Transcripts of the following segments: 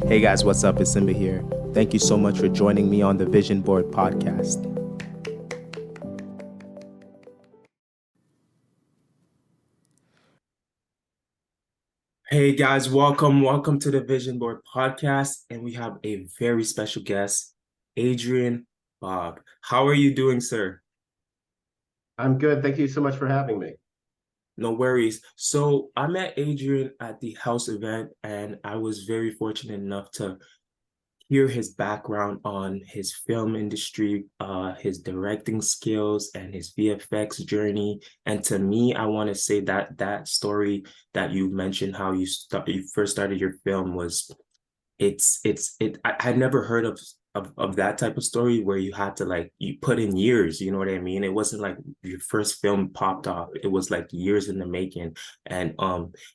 Hey guys, what's up? It's Simba here. Thank you so much for joining me on the Vision Board podcast. Hey guys, welcome to the Vision Board podcast. And we have a very special guest, Adrian Bobb. How are you doing, sir? I'm good. Thank you so much for having me. No worries. So I met Adrian at the house event, and I was very fortunate enough to hear his background on his film industry, his directing skills, and his VFX journey. And to me, I want to say that that story that you mentioned, how you first started your film, was I never heard of that type of story where you had to like you put in years, you know what I mean? It wasn't like your first film popped off. It was like years in the making. And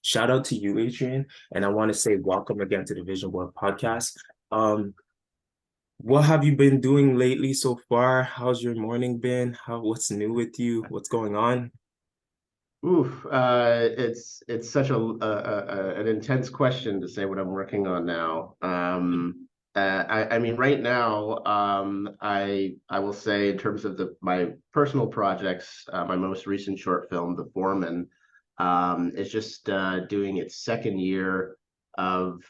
shout out to you, Adrian. And I want to say welcome again to the Vision Board podcast. Um, what have you been doing lately so far? How's your morning been? What's new with you? What's going on? Oof, it's such an intense question to say what I'm working on now. I mean, right now, I will say in terms of my personal projects, my most recent short film, The Foreman, is just doing its second year of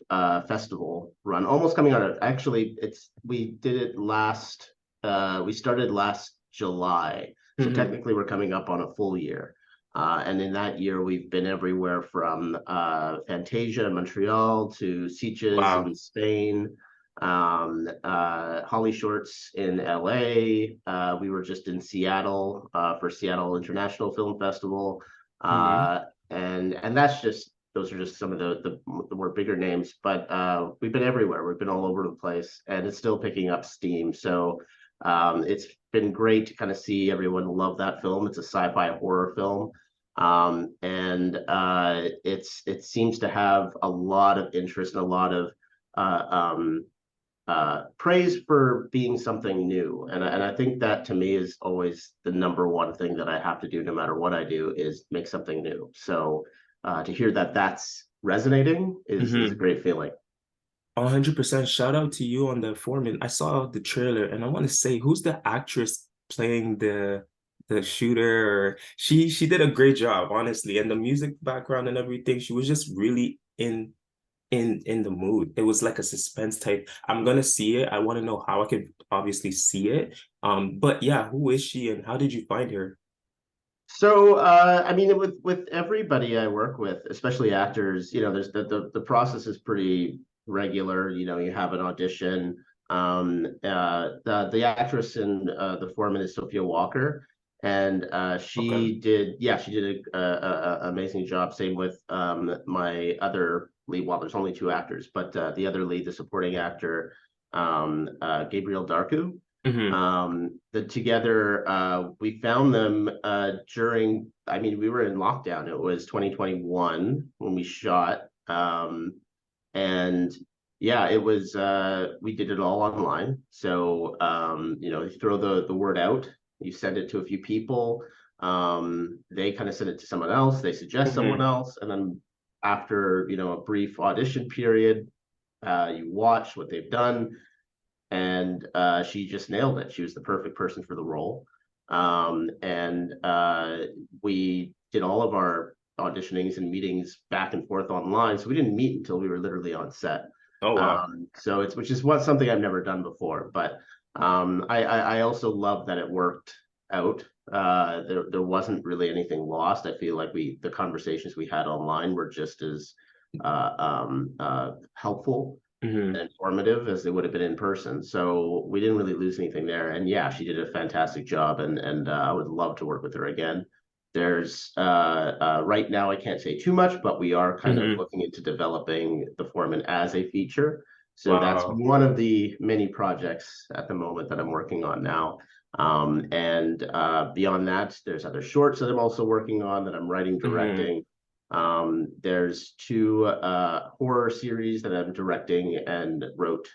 festival run, almost coming out of. Actually, we did it we started last July, so Hmm. technically we're coming up on a full year. And in that year, we've been everywhere from Fantasia in Montreal to Sitges Wow. in Spain, Holly Shorts in LA. We were just in Seattle for Seattle International Film Festival. Hmm. Uh, and that's just those are just some of the more bigger names, but we've been everywhere. We've been all over the place, and it's still picking up steam. So it's been great to kind of see everyone love that film. It's a sci-fi horror film, and it seems to have a lot of interest and a lot of uh, um, praise for being something new. And I think that to me is always the number one thing that I have to do, no matter what I do, is make something new. So to hear that that's resonating is a Hmm. great feeling. 100% shout out to you on the foreman. I saw the trailer and I want to say who's the actress playing the shooter? She did a great job, honestly. And the music background and everything, she was just really in the mood. It was like a suspense type. I'm gonna see it. I want to know how I could obviously see it. But yeah, who is she and how did you find her? So, I mean, with everybody I work with, especially actors, there's the process is pretty regular. You have an audition. The actress in The Foreman is Sophia Walker, and Okay. she did a amazing job. Same with my other lead. Well, there's only two actors, but the other lead, the supporting actor, Gabriel Darku. Hmm. Together, we found them during, I mean, we were in lockdown. It was 2021 when we shot. And yeah, we did it all online. So, you throw the word out, you send it to a few people. They kind of send it to someone else, they suggest someone Hmm. else. And then after, a brief audition period, you watch what they've done, and she just nailed it. She was the perfect person for the role. And we did all of our auditionings and meetings back and forth online, so we didn't meet until we were literally on set. Oh wow. So it's which is what something I've never done before. But I also love that it worked out. There wasn't really anything lost. I feel like the conversations we had online were just as helpful Hmm. and informative as they would have been in person. So we didn't really lose anything there. And yeah, she did a fantastic job, and I would love to work with her again. There's right now I can't say too much, but we are kind of Hmm. looking into developing the Foreman as a feature. So that's Wow. one of the many projects at the moment that I'm working on now. And beyond that, there's other shorts that I'm also working on that I'm writing, Hmm. directing. There's two horror series that I'm directing and wrote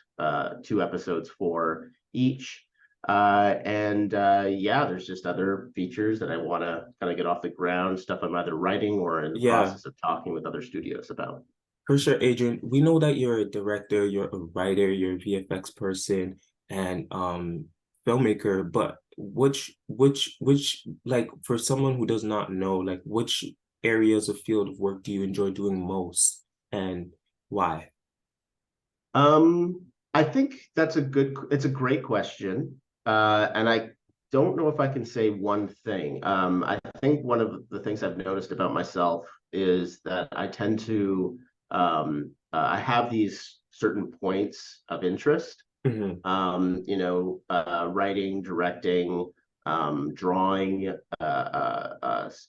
two episodes for each. And yeah, there's just other features that I want to kind of get off the ground, stuff I'm either writing or in the Yeah. process of talking with other studios about. For sure, Adrian. We know that you're a director, you're a writer, you're a VFX person, and filmmaker. But which like for someone who does not know, like which areas of field of work do you enjoy doing most, and why? I think it's a great question. And I don't know if I can say one thing. I think one of the things I've noticed about myself is that I tend to, I have these certain points of interest, Hmm. writing, directing, drawing,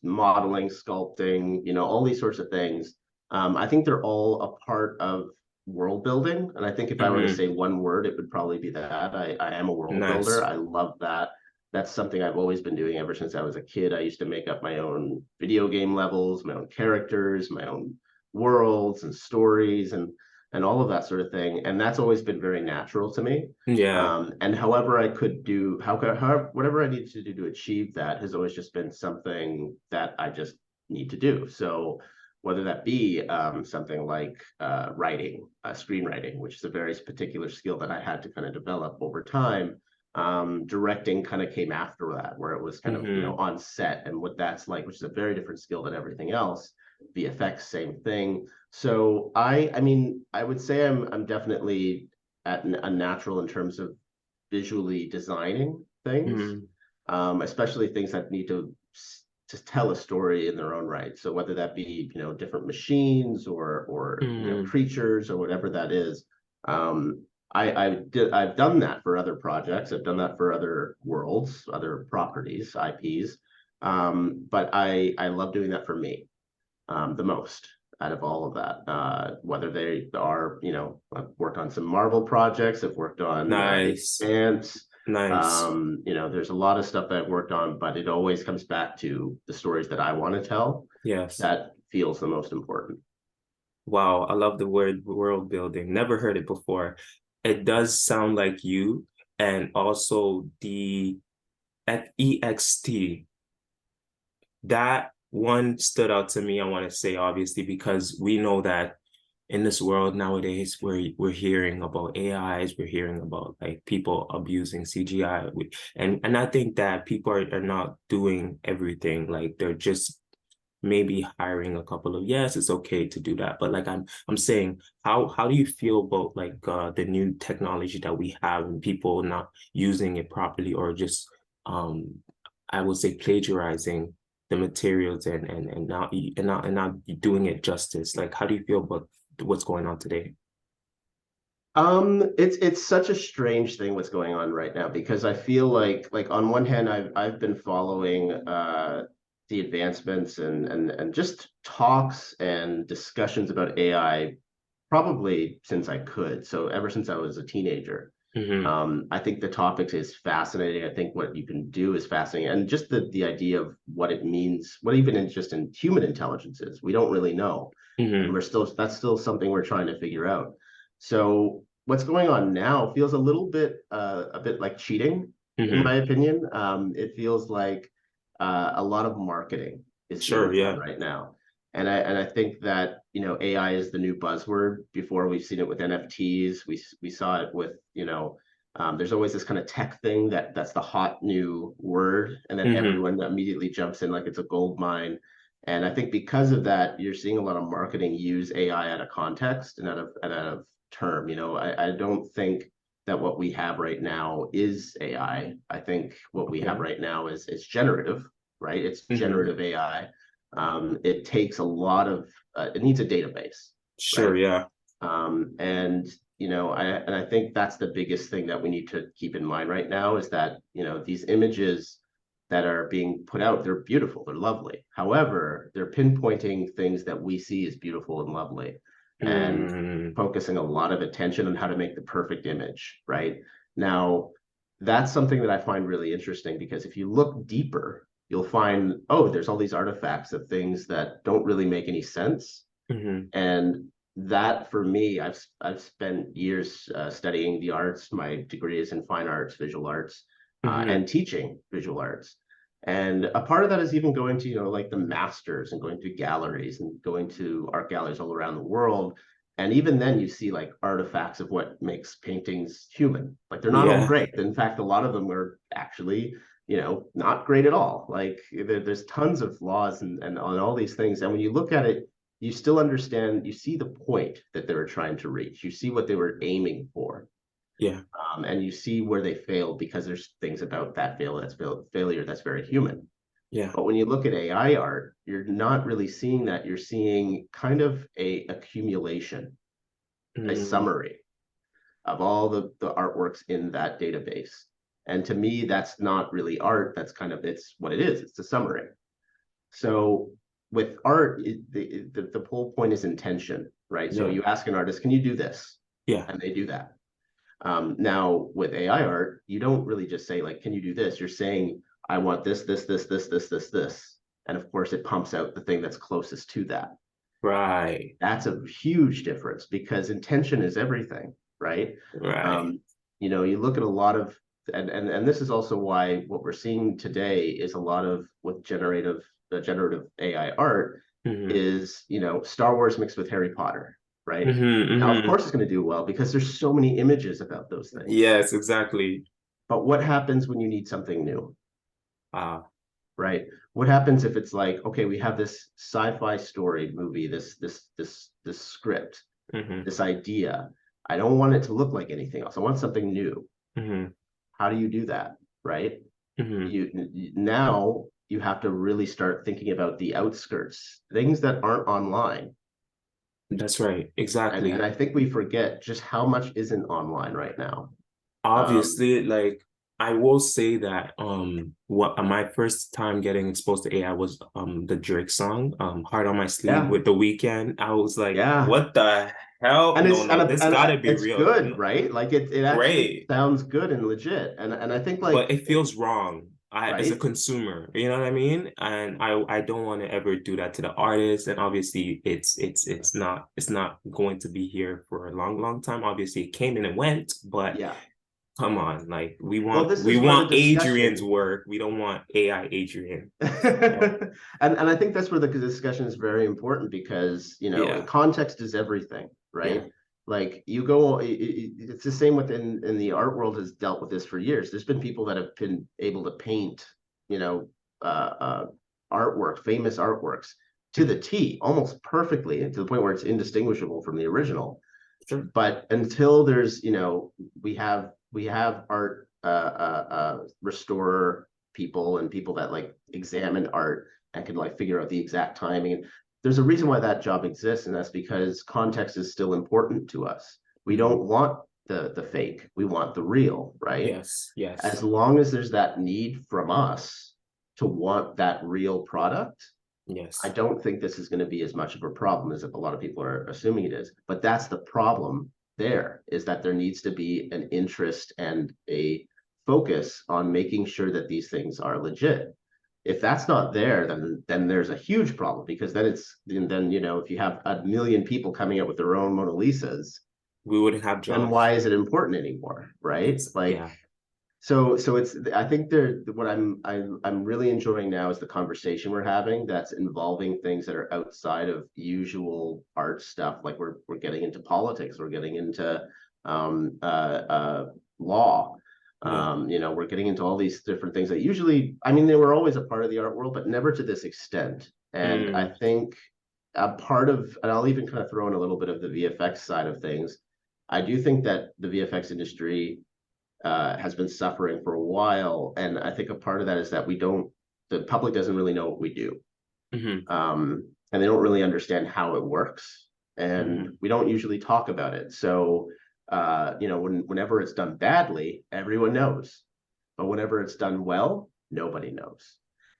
modeling, sculpting, all these sorts of things. I think they're all a part of world building. And I think if I were to Hmm. say one word, it would probably be that. I am a world builder. Nice. I love that. That's something I've always been doing ever since I was a kid. I used to make up my own video game levels, my own characters, my own worlds and stories and all of that sort of thing. And that's always been very natural to me. Yeah. And however I could do, however, whatever I needed to do to achieve that has always just been something that I just need to do. So whether that be something like writing, screenwriting, which is a very particular skill that I had to kind of develop over time. Directing kind of came after that, where it was kind of Hmm. on set and what that's like, which is a very different skill than everything else. VFX, same thing. So I mean, I would say I'm definitely at a natural in terms of visually designing things, Hmm. especially things that need to tell a story in their own right. So whether that be different machines or Hmm. creatures or whatever that is, um, I've done that for other projects. I've done that for other worlds, other properties, IPs. But I love doing that for me the most out of all of that. Whether they are, I've worked on some Marvel projects, I've worked on The Nice. Expanse. Nice. There's a lot of stuff that I've worked on, but it always comes back to the stories that I want to tell Yes. that feels the most important. Wow, I love the word world building. Never heard it before. It does sound like you, and also the EXT. That one stood out to me, I want to say, obviously, because we know that in this world nowadays, we're hearing about AIs, we're hearing about like people abusing CGI. And I think that people are not doing everything. Like they're just maybe hiring a couple of, yes, it's okay to do that, but like I'm saying, how do you feel about like the new technology that we have and people not using it properly, or just um I would say plagiarizing the materials and not doing it justice? Like how do you feel about what's going on today? It's such a strange thing what's going on right now because I feel like on one hand I've been following the advancements and just talks and discussions about AI probably since I could. So ever since I was a teenager. Hmm. I think the topic is fascinating. I think what you can do is fascinating, and just the idea of what it means, what even in just in human intelligence is, we don't really know, and Hmm. we're still that's still something we're trying to figure out. So what's going on now feels a bit like cheating, in my Hmm. opinion. It feels like a lot of marketing is Sure, being done yeah. right now. And I think that AI is the new buzzword. Before we've seen it with NFTs, we saw it with there's always this kind of tech thing that's the hot new word, and then Hmm. everyone immediately jumps in like it's a gold mine. And I think because of that, you're seeing a lot of marketing use AI out of context and out of term. I don't think that what we have right now is AI. I think what we have Okay. right now is generative, right? It's Hmm. generative AI. It takes a lot of it needs a database, Sure, right? yeah. And I think that's the biggest thing that we need to keep in mind right now is that these images that are being put out, they're beautiful, they're lovely. However, they're pinpointing things that we see as beautiful and lovely, and Mm. focusing a lot of attention on how to make the perfect image. Right now, that's something that I find really interesting because if you look deeper, you'll find, oh, there's all these artifacts of things that don't really make any sense. Hmm. And that for me, I've spent years studying the arts. My degree is in fine arts, visual arts, Hmm. and teaching visual arts. And a part of that is even going to, like the masters and going to galleries and going to art galleries all around the world. And even then you see like artifacts of what makes paintings human. Like they're not all Yeah. great. In fact, a lot of them are actually, not great at all. Like there's tons of flaws and on all these things. And when you look at it, you still understand, you see the point that they were trying to reach. You see what they were aiming for. Yeah. And you see where they failed because there's things about that failure that's very human. Yeah. But when you look at AI art, you're not really seeing that. You're seeing kind of a accumulation, a Mm, summary of all the artworks in that database. And to me, that's not really art. That's kind of, it's what it is. It's a summary. So with art, the whole point is intention, right? So yeah. you ask an artist, can you do this? Yeah. And they do that. Now with AI art, you don't really just say like, can you do this? You're saying, I want this. And of course it pumps out the thing that's closest to that. Right. That's a huge difference because intention is everything, right? Right. Um, you look at a lot of, and this is also why what we're seeing today is a lot of with generative AI art Mm-hmm. is, Star Wars mixed with Harry Potter, right? Mm-hmm. Now, of Mm-hmm. course, it's going to do well because there's so many images about those things. Yes, exactly. But what happens when you need something new, Ah. right? What happens if it's like, okay, we have this sci-fi story movie, this script, Mm-hmm. this idea. I don't want it to look like anything else. I want something new. Mm-hmm. How do you do that, right? Mm-hmm. Now you have to really start thinking about the outskirts, things that aren't online. That's right. And Exactly. I think we forget just how much isn't online right now. Um, Obviously, like I will say that what my first time getting exposed to AI was the Drake song, Heart on My Sleeve yeah, with The Weeknd. I was like, yeah, what the hell? and No, it's no, this gotta be it's real. good, right? Like it actually Great. sounds good and legit. And I think But like it feels wrong. I as a right, consumer, you know what I mean? And I don't want to ever do that to the artist. And obviously it's not going to be here for a long, long time. Obviously it came and it went, but yeah. come on, like we Well, want this we is where the want Adrian's discussion work. We don't want AI Adrian. Yeah. and I think that's where the discussion is very important because Yeah. context is everything, Yeah. right? Like you go, it's the same within in the art world has dealt with this for years. There's been people that have been able to paint, you know, artwork, famous artworks to the Mhm. T, almost perfectly, to the point where it's indistinguishable from the original. Sure. But until there's, we have art restorer people and people that like examine art and can like figure out the exact timing. There's a reason why that job exists, and that's because context is still important to us. We Mhm. don't want the fake, we want the real, right? Yes. As Yes. long as there's that need from us to want that real product, I Yes. don't think this is going to be as much of a problem as a lot of people are assuming it is. But that's the problem there, is that there needs to be an interest and a focus on making sure that these things are legit. If that's not there, then there's a huge problem because then if you have a million people coming out with their own Mona Lisas, We wouldn't have then jobs. why is it important anymore, right? Like Yeah. so it's I think there what I'm really enjoying now is the conversation we're having that's involving things that are outside of usual art stuff. Like we're getting into politics, we're getting into law. Yeah. We're getting into all these different things that usually, I mean, they were always a part of the art world, but never to this extent. And I Mm. think a part of, and I'll even kind of throw in a little bit of the VFX side of things. I do think that the VFX industry has been suffering for a while. And I think a part of that is that the public doesn't really know what we do. Hmm. And they don't really understand how it works. And Hmm. we don't usually talk about it. So, whenever it's done badly, everyone knows. But whenever it's done well, nobody knows.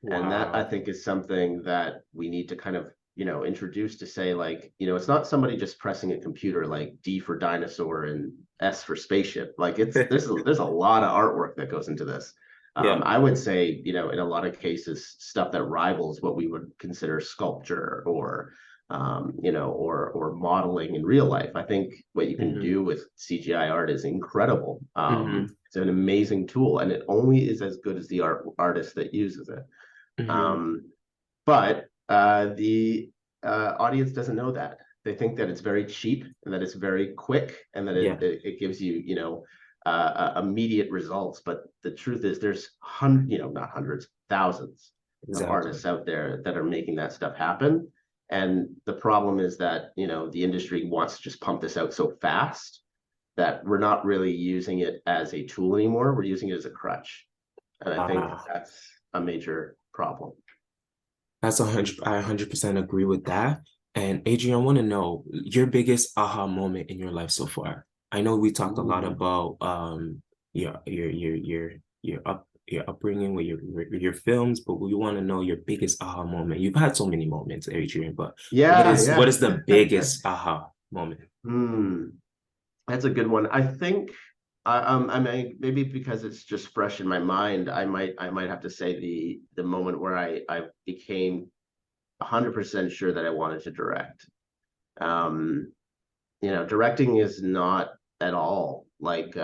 And that I Wow. think is something that we need to kind of, introduce to say like, it's not somebody just pressing a computer like D for dinosaur and S for spaceship. Like there's a lot of artwork that goes into this. Yeah. I would say, in a lot of cases, stuff that rivals what we would consider sculpture or or modeling in real life. I think what you can Hmm. do with CGI art is incredible. Hmm. It's an amazing tool, and it only is as good as the artist that uses it. Hmm. Um, but the audience doesn't know that. They think that it's very cheap and that it's very quick and that Yeah, it gives you, immediate results. But the truth is, there's not hundreds, thousands of exactly. artists out there that are making that stuff happen. And the problem is that, the industry wants to just pump this out so fast that we're not really using it as a tool anymore. We're using it as a crutch. And I think Uh, that's a major problem. that's 100. I 100% agree with that. And Adrian, I want to know your biggest aha moment in your life so far. I know we talked a lot Ooh. about your upbringing with your films, but we want to know your biggest aha moment. You've had so many moments, Adrian, but Yeah, what yeah. is the biggest aha moment? Hmm. That's a good one. I think I mean maybe because it's just fresh in my mind, I might have to say the moment where I became 100% sure that I wanted to direct. Um, directing is not at all like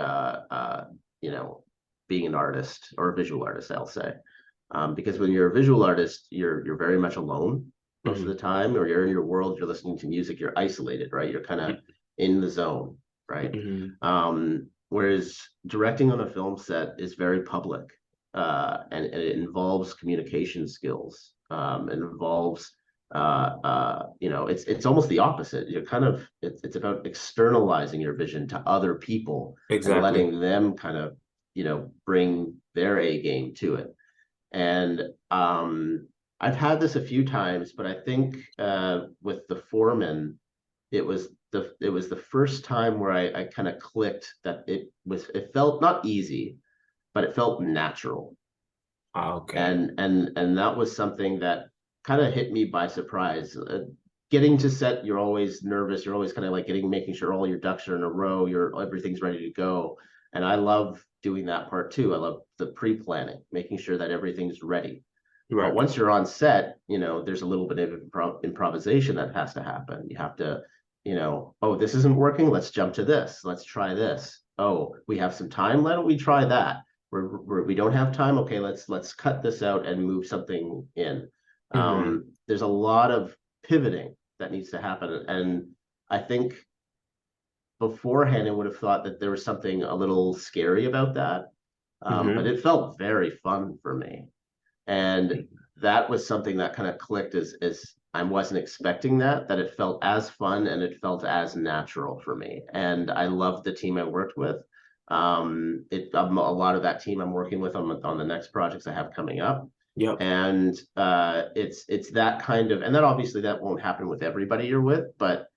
you know, being an artist or a visual artist, I'll say. Because when you're a visual artist, you're very much alone most of Hmm. the time, or you're in your world, you're listening to music, you're isolated, right? You're kind of in the zone, right? Hmm. Whereas directing on a film set is very public, and it involves communication skills. It involves it's almost the opposite. You're kind of it's about externalizing your vision to other people and Exactly. letting them kind of bring their A game to it. And I've had this a few times, but I think with the foreman, it was the first time where I kind of clicked that it felt not easy, but it felt natural. Ah, okay. And that was something that kind of hit me by surprise. Getting to set, you're always nervous. You're always kind of like making sure all your ducks are in a row. Everything's ready to go. And I love doing that part too. I love the pre-planning, making sure that everything's ready. But Right. once you're on set, there's a little bit of improvisation that has to happen. You have to, oh, this isn't working. Let's jump to this. Let's try this. Oh, we have some time. Why don't we try that? We don't have time. Okay, let's cut this out and move something in. Hmm. There's a lot of pivoting that needs to happen, and I think beforehand I would have thought that there was something a little scary about that, but Hmm. it felt very fun for me. And that was something that kind of clicked as I wasn't expecting that it felt as fun and it felt as natural for me. And I loved the team I worked with. A lot of that team I'm working with on the next projects I have coming up. Yep. And it's that kind of, and then obviously that won't happen with everybody you're with, but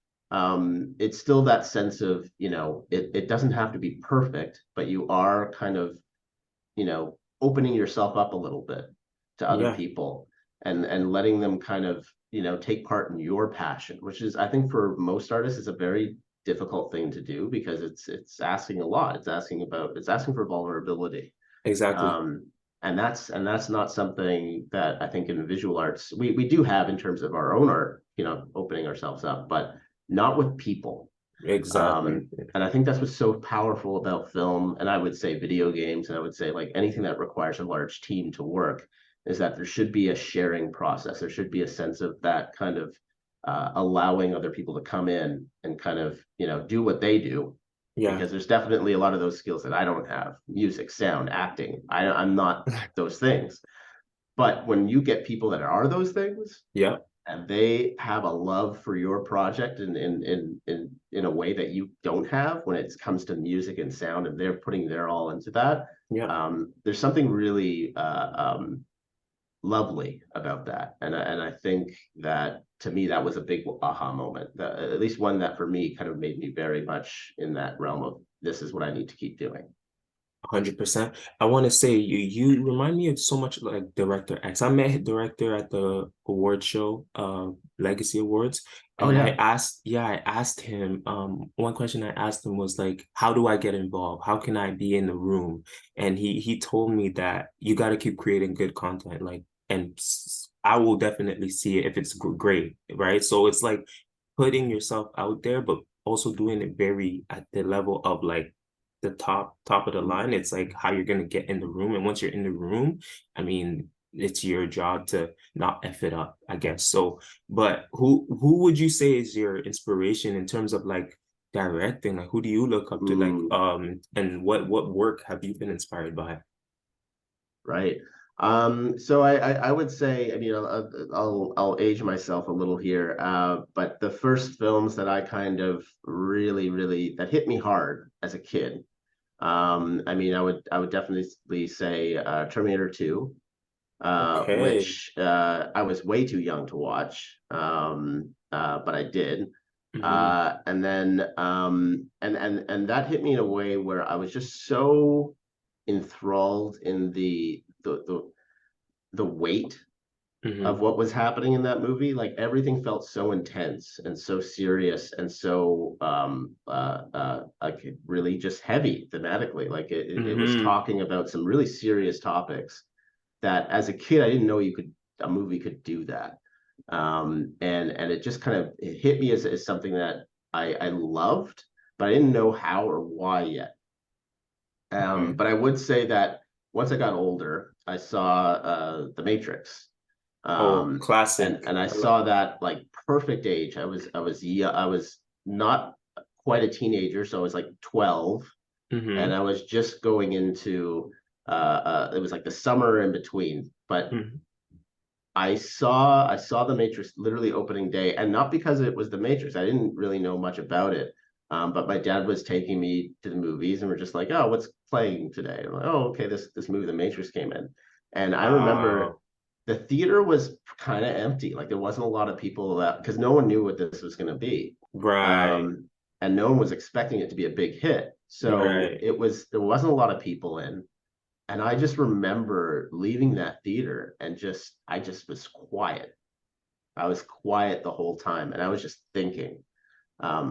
it's still that sense of, it doesn't have to be perfect, but you are kind of, opening yourself up a little bit to other Yeah. people and letting them kind of take part in your passion, which is, I think, for most artists is a very difficult thing to do because it's asking a lot. It's asking for vulnerability. Exactly. um and that's not something that I think in visual arts we do have in terms of our own art, opening ourselves up, but not with people. Exactly. And I think that's what's so powerful about film, and I would say video games, and I would say like anything that requires a large team to work, is that there should be a sharing process. There should be a sense of that kind of allowing other people to come in and kind of do what they do, Yeah. because there's definitely a lot of those skills that I don't have: music, sound, acting. I'm not those things. But when you get people that are those things, Yeah. and they have a love for your project in a way that you don't have when it comes to music and sound, and they're putting their all into that. Yeah. There's something really lovely about that, and I think that to me that was a big aha moment. At least one that for me kind of made me very much in that realm of this is what I need to keep doing. 100%. I want to say you remind me of so much like Director X. I met director at the award show, Legacy Awards, Oh and yeah. I asked him, one question I asked him was like, how do I get involved? How can I be in the room? And he told me that you got to keep creating good content, like, and I will definitely see it if it's great, right? So it's like putting yourself out there, but also doing it very at the level of like the top of the line. It's like how you're gonna get in the room, and once you're in the room, I mean, it's your job to not F it up, I guess. So, but who would you say is your inspiration in terms of like directing? Like who do you look up to? Like Mm, and what work have you been inspired by? right. So I would say, I mean, I'll age myself a little here, but the first films that I kind of really that hit me hard as a kid. I mean, I would definitely say Terminator 2, Okay. which I was way too young to watch, but I did. Hmm. And then and that hit me in a way where I was just so enthralled in the weight of Hmm. what was happening in that movie. Like everything felt so intense and so serious and so like really just heavy thematically. Like it was Hmm. talking about some really serious topics that as a kid I didn't know a movie could do that. And it just kind of it hit me as something that I loved, but I didn't know how or why yet. Okay. But I would say that once I got older, I saw The Matrix, Oh, um, and classic. and I saw that like perfect age. I was not quite a teenager, so I was like 12, and Hmm. I was just going into it was like the summer in between, but Hmm. I saw the Matrix literally opening day, and not because it was the Matrix. I didn't really know much about it, but my dad was taking me to the movies, and we're just like, "Oh, what's playing today?" I'm like, "Oh, okay, this movie, The Matrix, came in," and I remember Wow. the theater was kind of empty. Like there wasn't a lot of people that because no one knew what this was going to be, Right. um, and no one was expecting it to be a big hit. So Right. there wasn't a lot of people in. And I just remember leaving that theater and I just was quiet. I was quiet the whole time and I was just thinking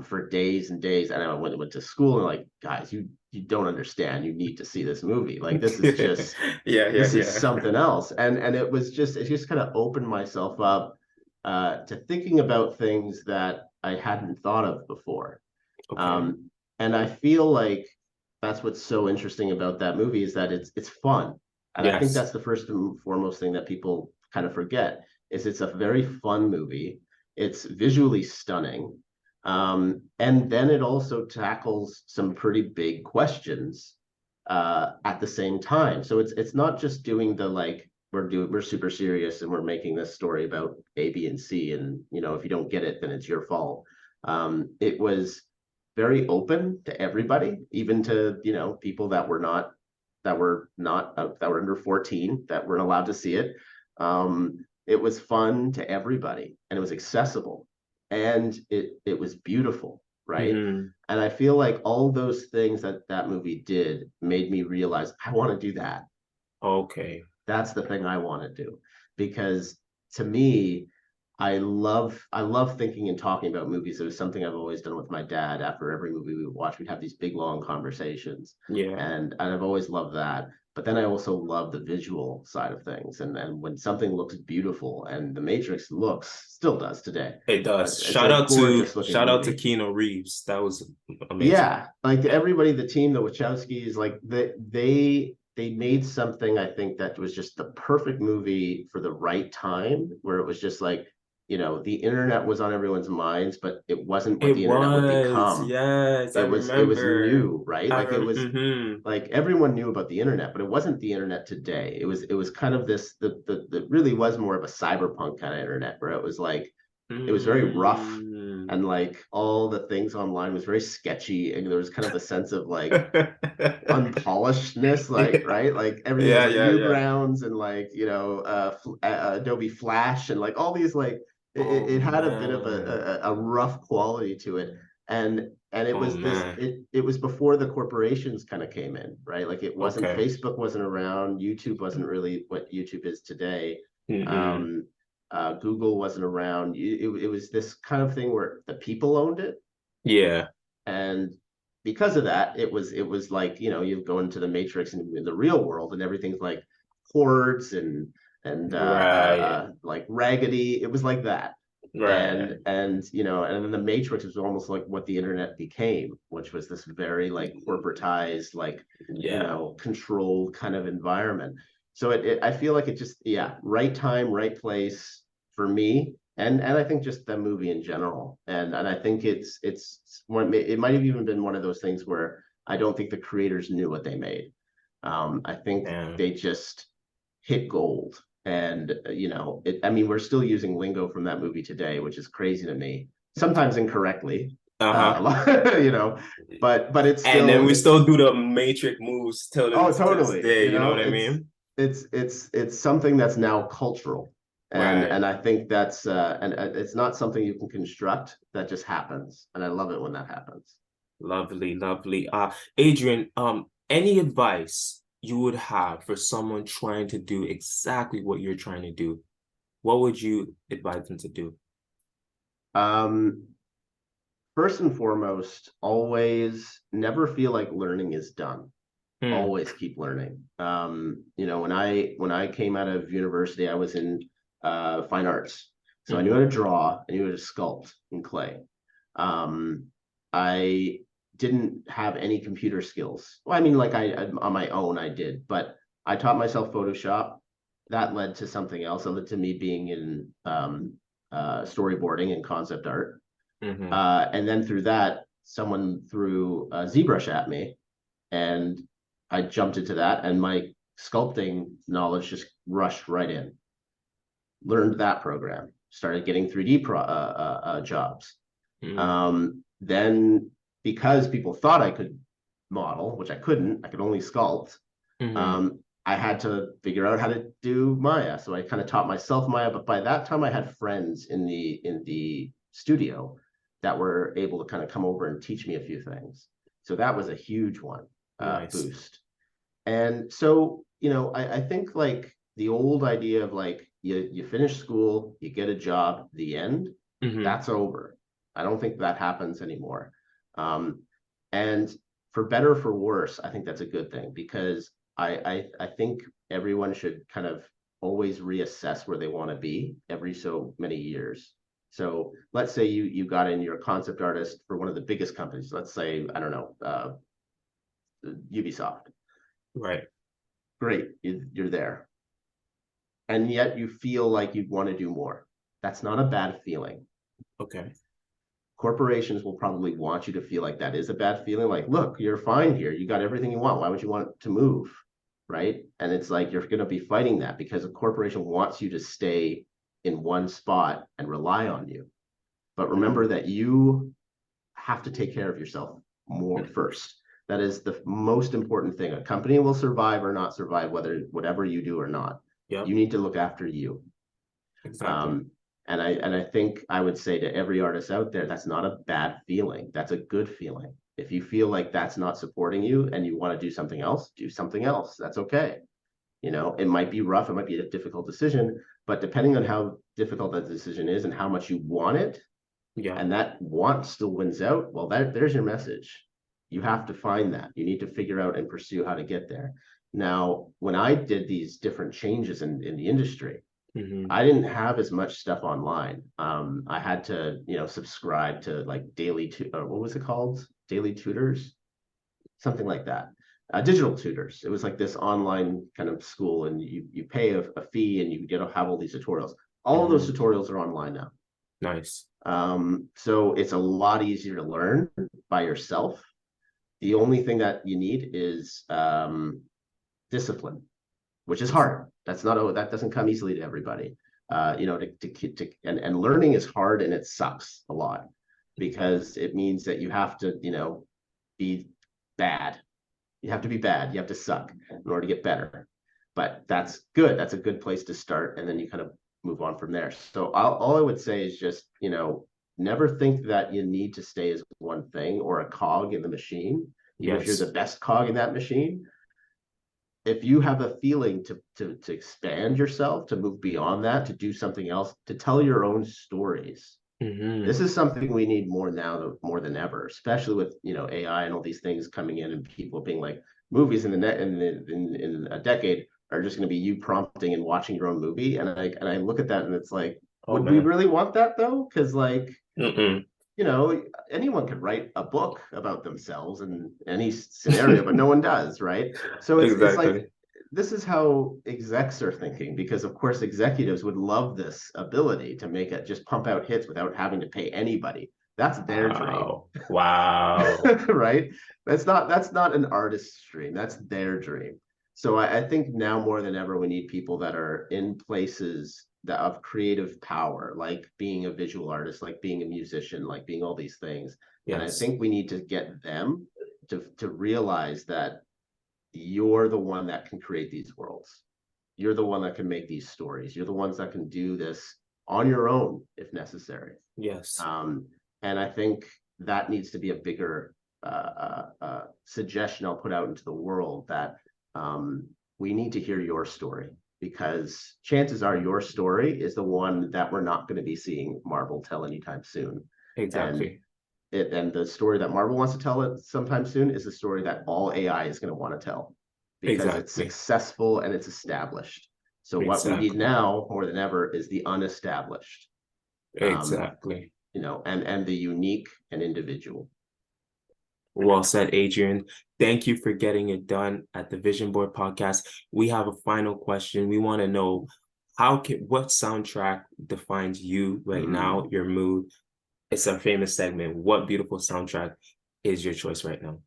for days and days. And I went to school and like, guys, you don't understand. You need to see this movie. Like Yeah, yeah, this is yeah. something else. And it just kind of opened myself up to thinking about things that I hadn't thought of before. Okay. Um, and I feel like that's what's so interesting about that movie is that it's fun. And I think Yes. that's the first and foremost thing that people kind of forget is it's a very fun movie. It's visually stunning. And then it also tackles some pretty big questions at the same time. So it's not just doing the like we're super serious and we're making this story about A, B, and C, and if you don't get it, then it's your fault. It was very open to everybody, even to people that were under 14 that weren't allowed to see it. It was fun to everybody, and it was accessible, and it was beautiful, right? Hmm. And I feel like all those things that that movie did made me realize I want to do that. Okay. That's the thing I want to do because to me, I love thinking and talking about movies. It was something I've always done with my dad. After every movie we would watch, we'd have these big long conversations, Yeah. and I've always loved that. But then I also love the visual side of things, and when something looks beautiful, and The Matrix looks still does today. It does. It's a gorgeous looking Shout out to movie. Keanu Reeves. That was amazing. Yeah, like Yeah. everybody, the team, the Wachowskis, like they made something I think that was just the perfect movie for the right time, where it was just like, the internet was on everyone's minds, but it wasn't what It the internet would was. become. Yes, I It was remember. new, right? Like it was Hmm. like everyone knew about the internet, but it wasn't the internet today. It was kind of this the really was more of a cyberpunk kind of internet where it was very rough Mm. and like all the things online was very sketchy and there was kind of a sense of like unpolishedness, like right, like everything was Yeah, like yeah, yeah. Newgrounds and like Adobe Flash and like all these like Oh it had a bit of man. a rough quality to it, and it Oh was this man. it was before the corporations kind of came in, right? Like it wasn't Okay. Facebook wasn't around, YouTube wasn't really what YouTube is today. Hmm. um Google wasn't around. It was this kind of thing where the people owned it, Yeah. and because of that, it was like you go into the Matrix and in the real world, and everything's like hordes and Right. like Raggedy. It was like that. Right. And you know, and then the Matrix was almost like what the internet became, which was this very like corporatized, like, you Yeah. know, controlled kind of environment. So I feel like it just, yeah, right time, right place for me. And I think just the movie in general. And I think it's one, it might have even been one of those things where I don't think the creators knew what they made. I think Yeah. they just hit gold. And you know, I mean, we're still using lingo from that movie today, which is crazy to me. Sometimes incorrectly, Uh-huh. you know, but it's And then still we it's still do the matrix moves till oh to this totally. day, You you know know, what I mean? it's something that's now cultural, Right. and I think that's and it's not something you can construct. That just happens, and I love it when that happens. Lovely, lovely. Adrian, any advice you would have for someone trying to do exactly what you're trying to do? What would you advise them to do? Um, First and foremost, always never feel like learning is done. Hmm. Always keep learning. You know, when I came out of university, I was in fine arts, so I knew how Hmm. to draw, I knew how to sculpt in clay. Um, I didn't have any computer skills. Well, I mean, like on my own, I did, but I taught myself Photoshop. That led to something else. It led to me being in storyboarding and concept art. Hmm. And then through that, someone threw a ZBrush at me, and I jumped into that, and my sculpting knowledge just rushed right in. Learned that program, started getting 3D jobs. Hmm. Then, because people thought I could model, which I couldn't, I could only sculpt. Hmm. I had to figure out how to do Maya, so I kind of taught myself Maya. But by that time, I had friends in the studio that were able to kind of come over and teach me a few things. So that was a huge one, Nice. boost. And so, you know, I think like the old idea of like you finish school, you get a job, the end, Hmm. that's over. I don't think that happens anymore. Um, and for better or for worse, I think that's a good thing, because I think everyone should kind of always reassess where they want to be every so many years. So let's say you got in, you're a concept artist for one of the biggest companies. Let's say, I don't know, Ubisoft. Right. Great, you're there, and yet you feel like you want to do more. That's not a bad feeling. Okay. Corporations will probably want you to feel like that is a bad feeling. Like, look, you're fine here. You got everything you want. Why would you want to move? Right. And it's like you're going to be fighting that because a corporation wants you to stay in one spot and rely on you. But remember Hmm. that you have to take care of yourself more first. That is the most important thing. A company will survive or not survive, whether whatever you do or not. Yep. You need to look after you. Exactly. Um, and I think I would say to every artist out there, that's not a bad feeling. That's a good feeling. If you feel like that's not supporting you and you want to do something else, do something else. That's okay. You know, it might be rough, it might be a difficult decision, but depending on how difficult that decision is and how much you want it, Yeah. and that want still wins out, well, there's your message. You have to find that. You need to figure out and pursue how to get there. Now, when I did these different changes in the industry, Hmm. I didn't have as much stuff online. I had to, you know, subscribe to like what was it called? Daily tutors, something like that. Digital tutors. It was like this online kind of school, and you pay a fee, and you get to have all these tutorials. All of those Hmm. tutorials are online now. Nice. So it's a lot easier to learn by yourself. The only thing that you need is discipline, which is hard. That doesn't come easily to everybody. You know, and learning is hard, and it sucks a lot because it means that you have to, you know, be bad. You have to be bad. You have to suck in order to get better. But that's good. That's a good place to start, and then you kind of move on from there. So all I would say is just, you know, never think that you need to stay as one thing or a cog in the machine, even if you're the Yes. best cog in that machine. If you have a feeling to expand yourself, to move beyond that, to do something else, to tell your own stories, Hmm. this is something we need more now, more than ever, especially with, you know, AI and all these things coming in, and people being like, movies in the net in a decade are just going to be you prompting and watching your own movie. And I look at that and it's like, Oh would we man. really want that though? Because like, Mm-mm. anyone could write a book about themselves in any scenario, but no one does, right? So it's like Exactly. this is how execs are thinking, because of course executives would love this ability to make it just pump out hits without having to pay anybody. That's their dream. Wow. Wow. Right? That's not an artist's dream. That's their dream. So I think now more than ever we need people that are in places that of creative power, like being a visual artist, like being a musician, like being all these things. And I Yes. think we need to get them to realize that you're the one that can create these worlds. You're the one that can make these stories. You're the ones that can do this on your own if necessary. Yes. Um, and I think that needs to be a bigger suggestion I'll put out into the world, that we need to hear your story, because chances are your story is the one that we're not going to be seeing Marvel tell anytime soon. And Exactly. and the story that Marvel wants to tell it sometime soon is the story that all AI is going to want to tell, because it's Exactly. successful and it's established. So what we need Exactly. now more than ever is the unestablished, um, Exactly. and the unique and individual. Well said, Adrian. Thank you for getting it done at the Vision Board podcast. We have a final question. We want to know what soundtrack defines you right now, Mm, your mood? It's a famous segment. What beautiful soundtrack is your choice right now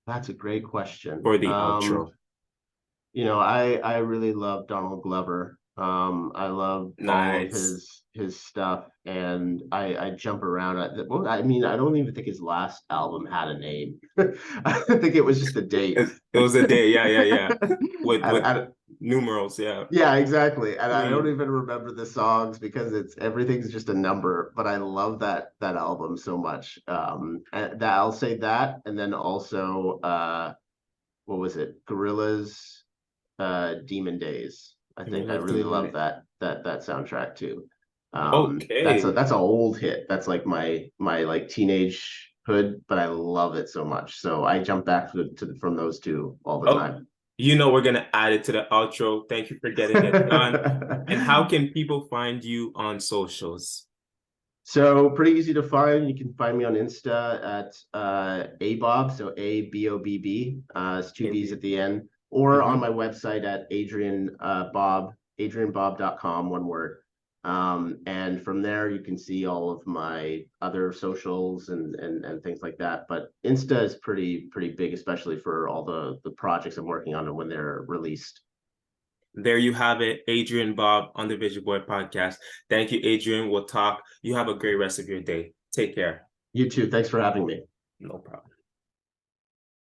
that's a great question. for the outro? I really love Donald Glover. I love all of Nice. his stuff, and I jump around. Well, I mean, I don't even think his last album had a name. I think it was just a date. It was a day. Yeah, yeah, yeah. With And numerals. Yeah. yeah, exactly. And I don't Mm. even remember the songs because it's everything's just a number. But I love that album so much. And that I'll say that, and then also what was it? Gorillas Demon Days. I think I Camila really love Demon. that soundtrack too. That's a Okay. that's an old hit. That's like my like teenage hood, but I love it so much. So I jump back from those two all the Oh, time. we're gonna add it to the outro. Thank you for getting it done. And how can people find you on socials? So pretty easy to find. You can find me on Insta at Bobb, so ABOBB. It's two B's Maybe. at the end, or on Mm-hmm. my website at adrianbobb, one word. And from there you can see all of my other socials and things like that. But Insta is pretty big, especially for all the projects I'm working on and when they're released. There you have it, Adrian Bobb on the Vision Board podcast. Thank you, Adrian. We'll talk. You have a great rest of your day. Take care. You too. Thanks for having me. No problem.